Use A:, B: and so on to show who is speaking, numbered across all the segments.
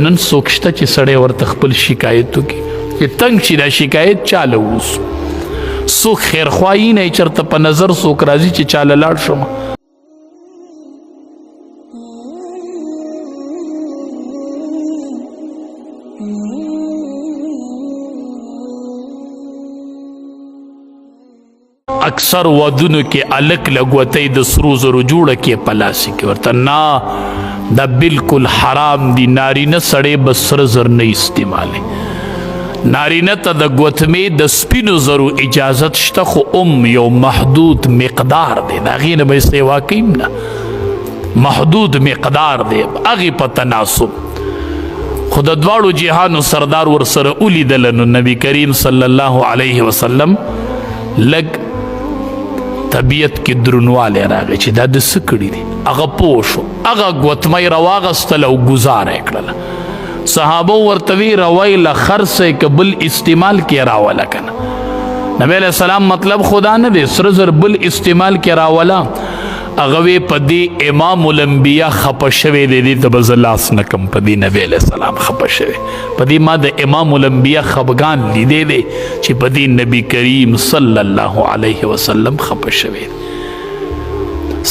A: نن څوک شته چې سړی ورته خپل شکایت وکړي چې تنګ شي دا شکایت چاله ووسو څوک خیرخواهي نه چېرته په نظر څوک راځي چې چاله لاړ شم اکثر ودونو کې الک لګوتې د سرو زرو جوړه کې پلاسي کې ورته نه دا بالکل حرام دي نارینه سړی به سره زر نه استعمالي نارینه ته د ګوتمې د سپینو زرو اجازت شته خو یو محدود مقدار دی د هغې نه به یې سیوا کوي نه محدود مقدار دی هغې په تناسب خو د دواړو جهانو سردار ورسره ولیدله نو نبي کریم صلی الله علیه وسلم لږ طبیعت کې درنوالی راغی چې دا د څه کړي دي هغه پوه شو هغه ګوتمۍ راواغستله او ګزاره یې کړله صحابه ورته وی روی له خرڅ که بل استعمال کې راوله که نه نبی علیه السلام مطلب خدا نه دی سره زر بل استعمال کې راوله هغه وی په دې امام الانبیا خفه شوی دی دې ته به زه لاس نه کم په دې نبی علیه السلام خفه شوی په دې ما د امام الانبیا خفګان لیدی دی چې په دې نبی کریم صلی الله علیه وسلم خفه شوی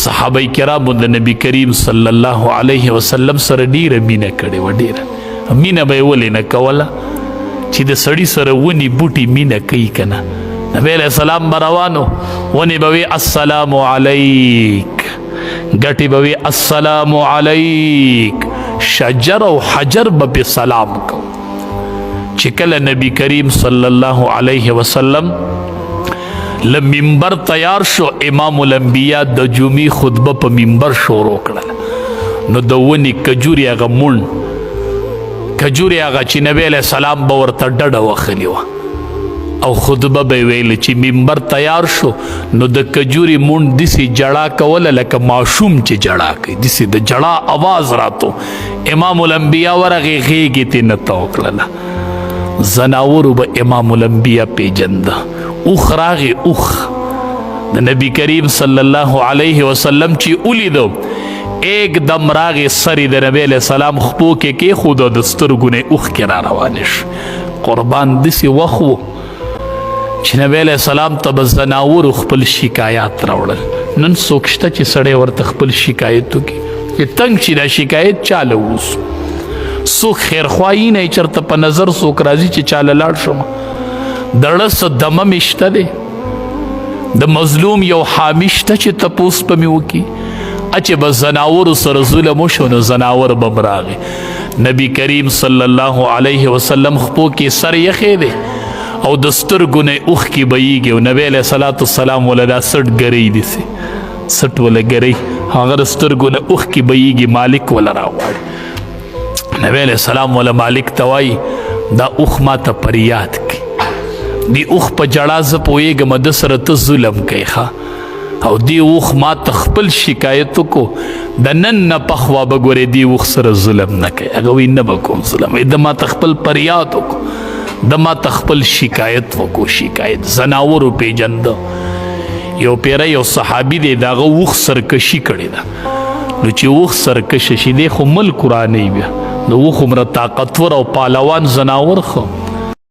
A: صحابه کرامو د نبی کریم صلی الله علیه وسلم سره ډیره مینه کړې وه ډیره مینه به یې ولې نه کوله چې د سړي سره ونې بوټي مینه کوي که نه نبی علیہ السلام بروانو ونی بوی السلام علیک گٹی بوی السلام علیک شجر و حجر بپی سلام کو چکل نبی کریم صلی اللہ علیہ وسلم لمنبر تیار شو امام الانبیاء د جمعی خطبه په منبر شروع کړل نو د ونی کجوري هغه مون کجوري هغه چې نبی علیہ السلام به ورته ډډه وخلی وه او خطبه به ویل چې منبر تیار شو نو د کجوري مونډ داسې جړا کوله لکه ماشوم چې جړا کوي داسې د جړا اواز راتو امام الانبیا ورغې غېږې ترې نه تو کړله زناورو به امام الانبیا پیژنده اوښ راغې اوښ د نبی کریم صلی الله علیه وسلم چې ولیدو ایک دم راغې سرې د نبی علیه السلام خپو کې کېښودو د سترګو نه اوښ کې را روانې شو قربان داسې وخت و چې نبی علیہ السلام ته به زناورو خپل شکایات راوړل نن څوک شته چې سړی ورته خپل شکایت وکړي چې تنګ شي دا شکایت چاله ووسو څوک خیرخواهي نه چېرته په نظر څوک راځي چې چاله لاړ شم د ړه څه دمه مې شته دی د مظلوم یو حامي شته چې تپوس به مې وکړي چې به زناورو سره ظلم وشو نو زناور به م راغی نبی کریم صلی الله علیه وسلم خپو کې سر یخې دی او د سترګو نه اوښ کې بهیږي او نبی علیه صلات السلام وله دا سټ ګرۍ داسې سټ وله ګرۍ هغه د سترګو نه اوښ کې بهیږي مالک وله راغواړي نبی علیه السلام وله مالک ته وایي دا اوښ ما ته پر یاد کړي دې اوښ په جړا زه پوهېږم ده سره ته ظلم کوي ښه او دې اوښ ما ته خپل شکایت وکړو د نن نه پخوا به ګورې دې اوښ سره ظلم نه کوي هغه وایي نه به کوم ظلم ده ما ته خپل پریاد وکړو د ما ته خپل شکایت وکړو شکایت زناورو پیژنده یو پیره یو صحابي دی د هغه اوښ سرکشي کړې ده نو چې اوښ سرکشه شي دی خو ملک ورانوي بیا نو اوښ هومره طاقتور او پهلوان زناور خو